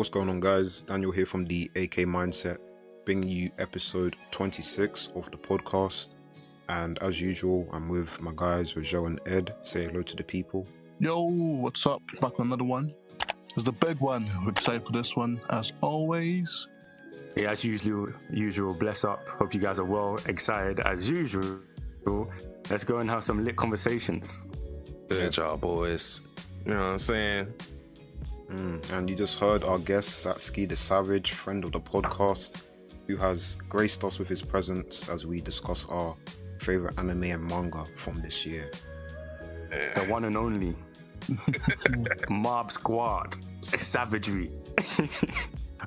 What's going on, guys? Daniel here from the AK Mindset, bringing you episode 26 of the podcast. And as usual, I'm with my guys, Raguel and Ed. Say hello to the people. Yo, what's up? Back on another one. It's the big one. We're excited for this one, as always. Yeah, as usual, bless up. Hope you guys are well, excited as usual. Let's go and have some lit conversations. Good job, boys. You know what I'm saying? And you just heard our guest, Satsuki the Savage, friend of the podcast, who has graced us with his presence as we discuss our favorite anime and manga from this year. The one and only Mob Squad Savagery.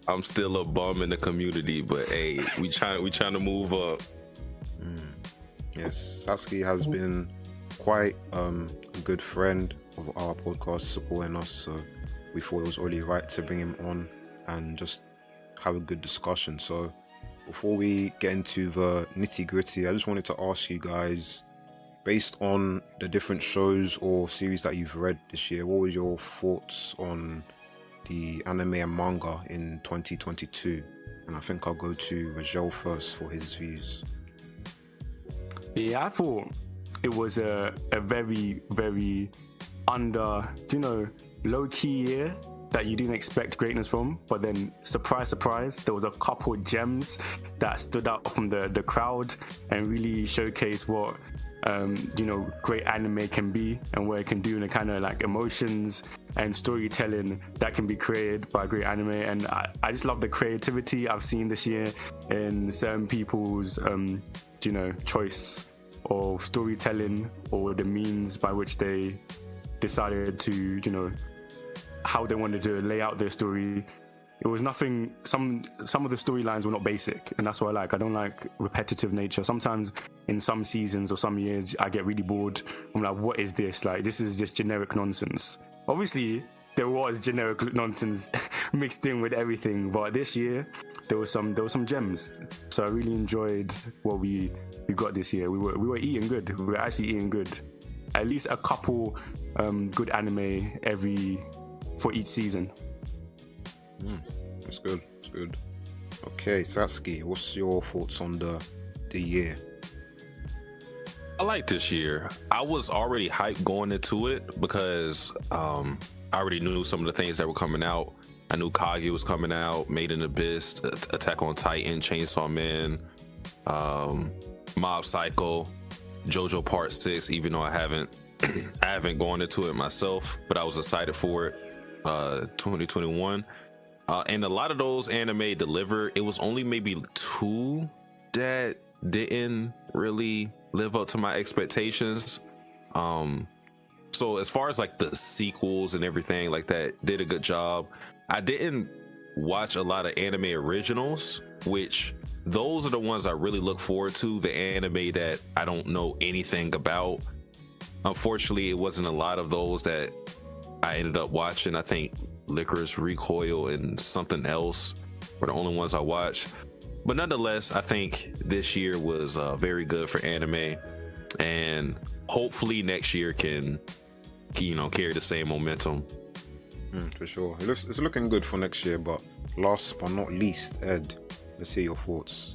I'm still a bum in the community, but hey, we trying to move up. Yes, Satsuki has been quite a good friend of our podcast, supporting us, so we thought it was only right to bring him on and just have a good discussion. So before we get into the nitty gritty, I just wanted to ask you guys, based on the different shows or series that you've read this year, what were your thoughts on the anime and manga in 2022? And I think I'll go to Raguel first for his views. Yeah, I thought it was a very, very low-key year that you didn't expect greatness from, but then surprise, there was a couple of gems that stood out from the crowd and really showcased what great anime can be and what it can do, and the kind of like emotions and storytelling that can be created by great anime. And I just love the creativity I've seen this year in certain people's choice of storytelling or the means by which they decided to how they wanted to lay out their story. It was nothing. Some of the storylines were not basic, and that's what I don't like repetitive nature. Sometimes in some seasons or some years I get really bored. I'm like, what is this? Like, this is just generic nonsense. Obviously there was generic nonsense mixed in with everything, but this year there was some gems. So I really enjoyed what we got this year. We were eating good. We were actually eating good. At least a couple good anime for each season. That's good. Okay, Satsuki, what's your thoughts on the year? I like this year. I was already hyped going into it because I already knew some of the things that were coming out. I knew Kage was coming out, Made in Abyss, Attack on Titan, Chainsaw Man, Mob Psycho, JoJo Part 6, even though I haven't gone into it myself, but I was excited for it. 2021. And a lot of those anime delivered. It was only maybe 2 that didn't really live up to my expectations. So as far as like the sequels and everything like that, did a good job. I didn't watch a lot of anime originals, which those are the ones I really look forward to, the anime that I don't know anything about. Unfortunately, it wasn't a lot of those that I ended up watching. I think Licorice Recoil and something else were the only ones I watched. But nonetheless, I think this year was very good for anime, and hopefully next year can carry the same momentum. For sure. It's looking good for next year, but last but not least, Ed, let's hear your thoughts.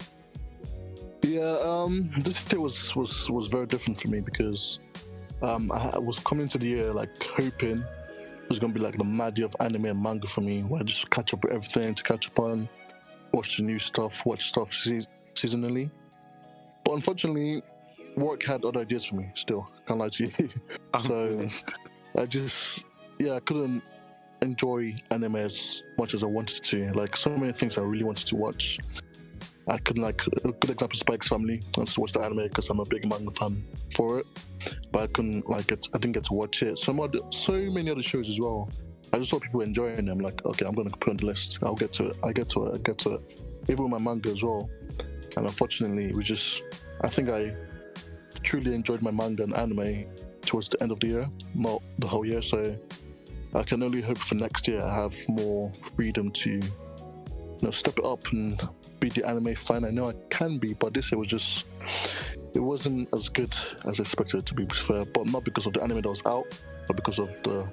Yeah, this year was very different for me because I was coming to the year like hoping it was going to be like the mad year of anime and manga for me, where I just catch up with everything, to catch up on, watch the new stuff, watch stuff seasonally. But unfortunately, work had other ideas for me still, can't lie to you. So I couldn't enjoy anime as much as I wanted to. Like, so many things I really wanted to watch, I couldn't. Like, a good example is Spy X Family. I wanted to watch the anime because I'm a big manga fan for it, but I couldn't I didn't get to watch it. So many other shows as well. I just saw people enjoying them. Like, okay, I'm gonna put on the list. I'll get to it. I get to it. Even with my manga as well. And unfortunately, I think I truly enjoyed my manga and anime towards the end of the year, not the whole year. So I can only hope for next year I have more freedom to step it up and be the anime fan I know I can be. But this year it wasn't as good as I expected it to be fair, but not because of the anime that was out, but because of the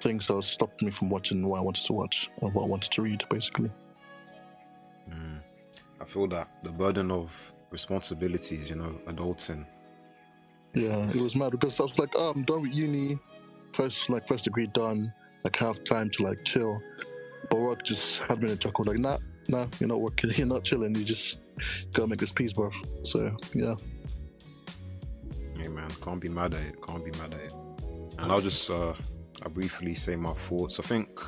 things that stopped me from watching what I wanted to watch and what I wanted to read, basically. I feel that the burden of responsibilities, adulting. Yeah, it was mad because I was like, I'm done with uni, first degree done, like have time to like chill. But work just had me in a chuckle, like, nah, you're not working, you're not chilling, you just gotta make this peace, bro. So yeah. Hey man, can't be mad at it. And I'll just I briefly say my thoughts. I think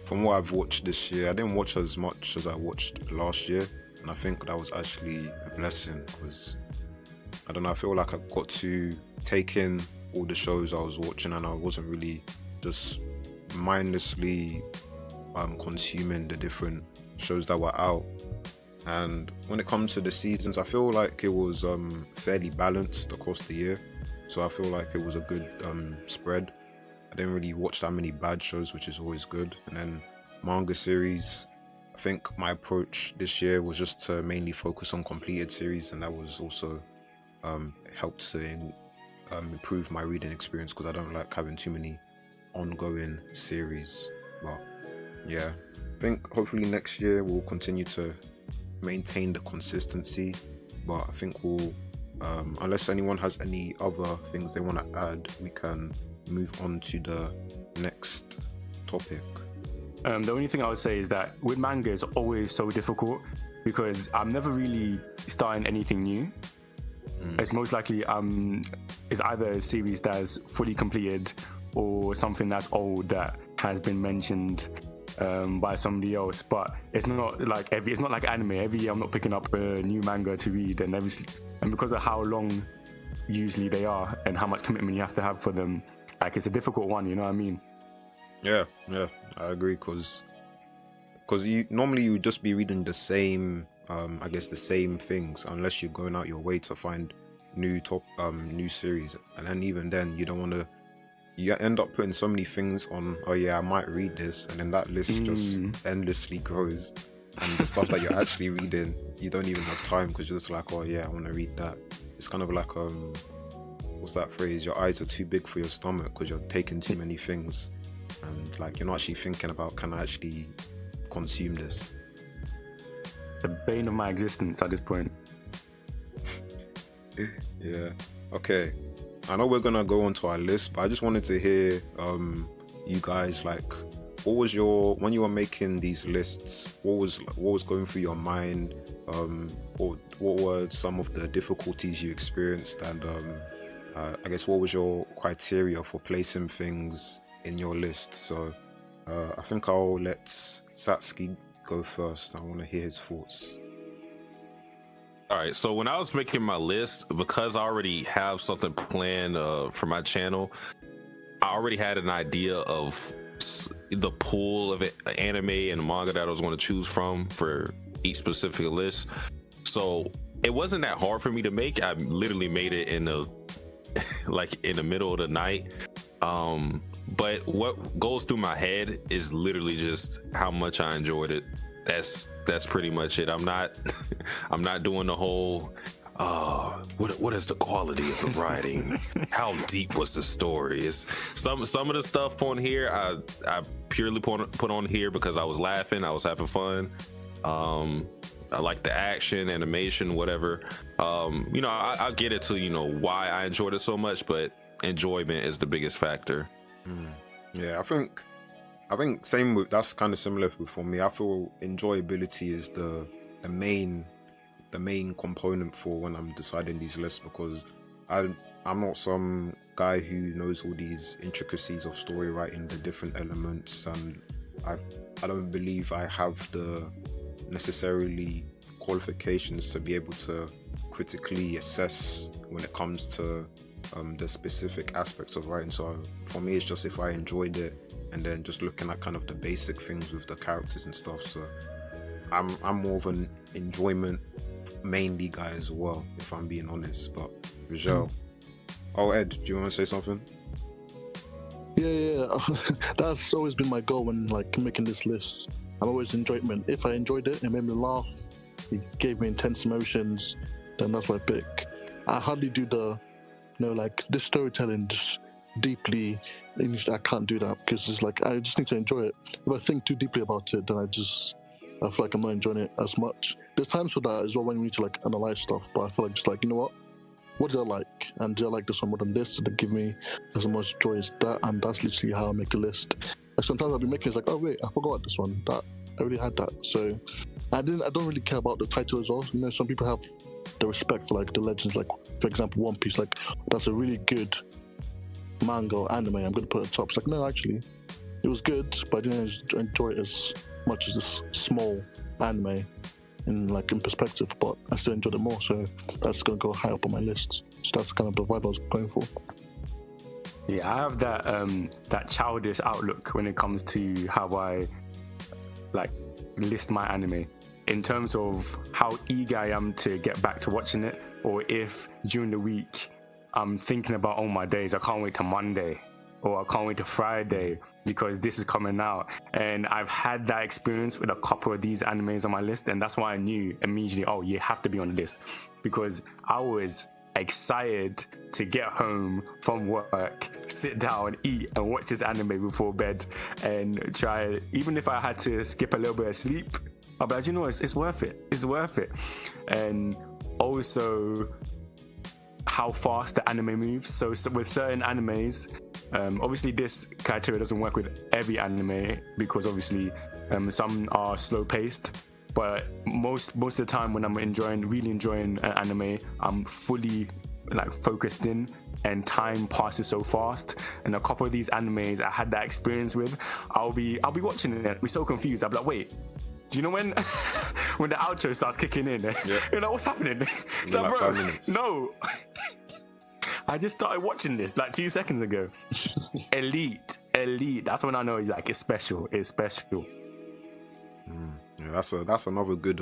from what I've watched this year, I didn't watch as much as I watched last year, and I think that was actually a blessing because I don't know, I feel like I got to take in all the shows I was watching and I wasn't really just mindlessly consuming the different shows that were out. And when it comes to the seasons, I feel like it was fairly balanced across the year, so I feel like it was a good spread. I didn't really watch that many bad shows, which is always good. And then manga series, I think my approach this year was just to mainly focus on completed series, and that was also helped to improve my reading experience because I don't like having too many ongoing series. But yeah, I think hopefully next year we'll continue to maintain the consistency, but I think we'll unless anyone has any other things they want to add, we can move on to the next topic. The only thing I would say is that with manga, it's always so difficult because I'm never really starting anything new. It's most likely it's either a series that's fully completed or something that's old that has been mentioned by somebody else. But it's not like anime. Every year I'm not picking up a new manga to read, and because of how long usually they are and how much commitment you have to have for them, like it's a difficult one. You know what I mean? Yeah, I agree. Because you would just be reading the same, I guess the same things, unless you're going out your way to find new series, and then even then you don't want to. You end up putting so many things on. Oh yeah, I might read this, and then that list just endlessly grows. And the stuff that you're actually reading, you don't even have time because you're just like, oh yeah, I want to read that. It's kind of like what's that phrase? Your eyes are too big for your stomach because you're taking too many things, and like you're not actually thinking about, can I actually consume this? The bane of my existence at this point. Yeah. Okay. I know we're gonna go on to our list, but I just wanted to hear you guys, like, what was when you were making these lists, what was going through your mind, what were some of the difficulties you experienced, and I guess what was your criteria for placing things in your list? So I think I'll let Satsuki go first. I want to hear his thoughts. All right, so when I was making my list, because I already have something planned for my channel, I already had an idea of the pool of anime and manga that I was going to choose from for each specific list. So it wasn't that hard for me to make. I literally made it in the middle of the night. But what goes through my head is literally just how much I enjoyed it. That's pretty much it. I'm not doing the whole what is the quality of the writing? How deep was the story? Is some of the stuff on here I purely put on here because I was laughing, I was having fun. I like the action, animation, whatever. I'll get it to why I enjoyed it so much, but enjoyment is the biggest factor. Yeah, I think same with, that's kind of similar for me. I feel enjoyability is the main component for when I'm deciding these lists, because I'm not some guy who knows all these intricacies of story writing, the different elements, and I don't believe I have the necessarily qualifications to be able to critically assess when it comes to the specific aspects of writing. So for me, it's just if I enjoyed it, and then just looking at kind of the basic things with the characters and stuff. So I'm more of an enjoyment mainly guy as well, if I'm being honest. But Raguel, Ed, do you want to say something? Yeah. That's always been my goal when like making this list. I'm always enjoyment. If I enjoyed it, it made me laugh, it gave me intense emotions, then that's what I pick. I hardly do the, like this storytelling just deeply I can't do that because it's like I just need to enjoy it. If I think too deeply about it, then I feel like I'm not enjoying it as much. There's times for that as well when you need to like analyze stuff, but I feel like just like, you know what did I like? And did I like this one more than this? Did it give me as much joy as that? And that's literally how I make the list. Like sometimes I'll be making it's like, oh wait, I forgot this one. That I already had that. So I don't really care about the title as well. You know, some people have the respect for like the legends, like for example One Piece, like that's a really good manga or anime, I'm gonna put it top. It's like, no, actually it was good, but I didn't enjoy it as much as this small anime in perspective, but I still enjoyed it more, so that's gonna go high up on my list. So that's kind of the vibe I was going for. Yeah, I have that childish outlook when it comes to how I like list my anime, in terms of how eager I am to get back to watching it, or if during the week I'm thinking about, oh my days, I can't wait to Monday, or I can't wait to Friday because this is coming out. And I've had that experience with a couple of these animes on my list, and that's why I knew immediately, oh, you have to be on the list, because I was excited to get home from work, sit down, eat, and watch this anime before bed, and try. Even if I had to skip a little bit of sleep, I'll be like, you know, it's worth it. It's worth it. And also how fast the anime moves. So with certain animes, obviously this criteria doesn't work with every anime, because obviously some are slow paced, but most of the time when I'm really enjoying an anime, I'm fully like focused in, and time passes so fast. And a couple of these animes I had that experience with, I'll be watching it, I'll be so confused. I'll be like, wait, do you know when when the outro starts kicking in? Yeah. You're like, what's happening? It's like, bro, 5 minutes. No. I just started watching this like 2 seconds ago. Elite. That's when I know like it's special. It's special. Yeah, that's another good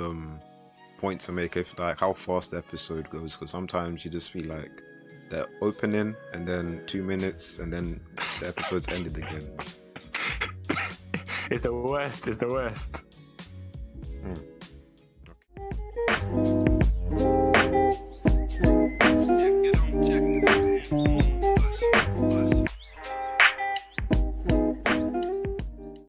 point to make, if like how fast the episode goes, because sometimes you just feel like they're opening and then 2 minutes and then the episode's ended again. It's the worst.